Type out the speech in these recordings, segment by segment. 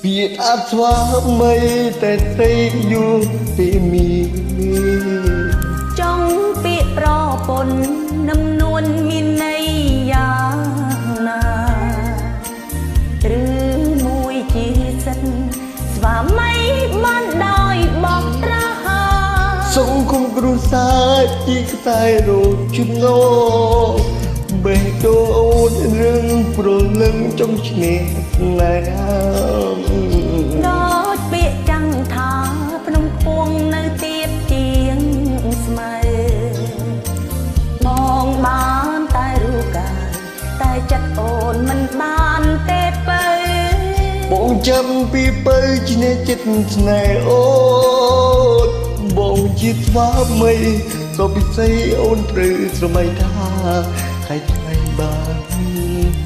Biết át xóa mâyแต่ใจอยู่ที่มีtrong biết rò bồn nâm nuôn min nay yang na trứ mùi chi sân và mấy man đòi bọc ra សង្គមគ្រួសារជីកតែរត់ជិតងបេះដូងអូនរឿងប្រលឹងចំឈ្នះណែដល់ពាក្យចាំងថាភ្នំខ្ពស់នៅទៀបជាងស្មៅបងបានតែរូបកាយតែចិត្តអូនមិនបានទេពើបងចាំពីពើឈ្នះចិត្តស្នេហ៍អូនបងជាស្វាមីក៏ពិសេសអូនត្រូវស្រមៃថាខៃថ្លៃបាន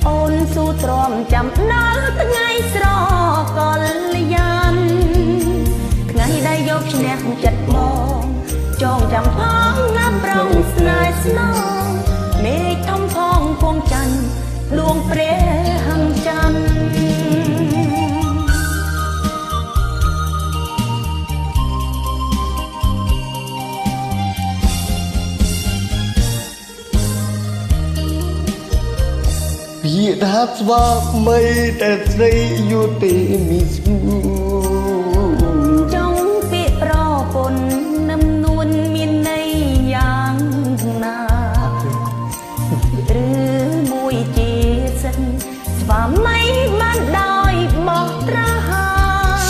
អូនស៊ូទ្រាំចាំដល់ថ្ងៃស្រកលយានថ្ងៃដែលយកឈ្នះចិត្តបងចងចាំផងងាប់ប្រងស្នេហ៍ស្នងមេឃធំផងពងច័ន្ទដួងព្រះហង្សច័ន្ទពីថាស្វាមីតែស្រីយុតិមីស្មូចង់ពាក្យប្រពន្ធនំនួនមានន័យយ៉ាងណាឬមួយជាសិនស្វាមីបានដោយបោះត្រា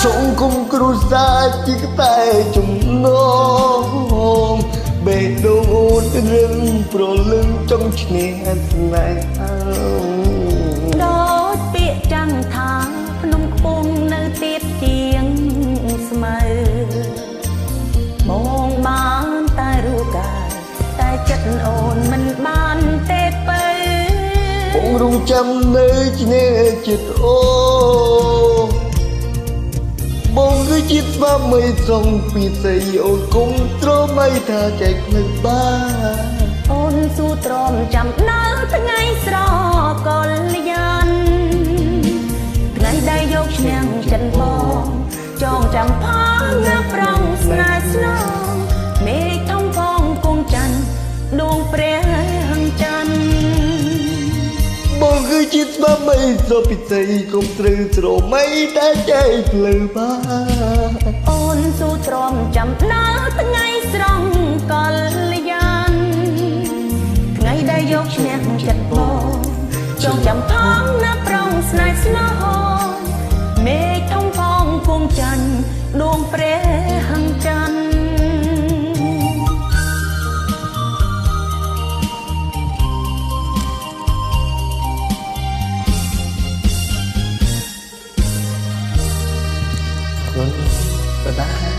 សង្គមគ្រួសារជីកតែចំណងបេះដូងអូនរឿងប្រលឹងចង់ឈ្នះស្នេហាដូចពាក្យចាំងថាភ្នំខ្ពស់នៅទៀបជាងស្មៅបងបានតែរូបកាយតែចិត្តអូនមិនបានទេពើបងរងចាំនៅឈ្នះចិត្តអូបងគឺជាស្វាមីត្រង់ពីស្អីអូនគុំត្រមៃថាចែកផ្លូវបានអូនស៊ូទ្រាំចាំដល់ថ្ងៃស្រកលយានថ្ងៃដែលយកឈ្នះចិត្តបងចងចាំផងងាប់ប្រងស្នេហ៍ស្នងមេឃធំផងគង់ច័ន្ទដួងព្រះហង្សច័ន្ទបងគឺជាស្វាមីស្រពិសីគុំត្រូវស្រមៃតែចែកផ្លូវបានអូនស៊ូទ្រាំចាំដល់ថ្ងៃស្រងកលយានថ្ងៃដែលយកឈ្នះចិត្តបងចងចាំផងណាប្រងស្នេហ៍ស្នងមេឃធំផងគង់ច័ន្ទដួងព្រះហង្សច័ន្ទក៏ដែរ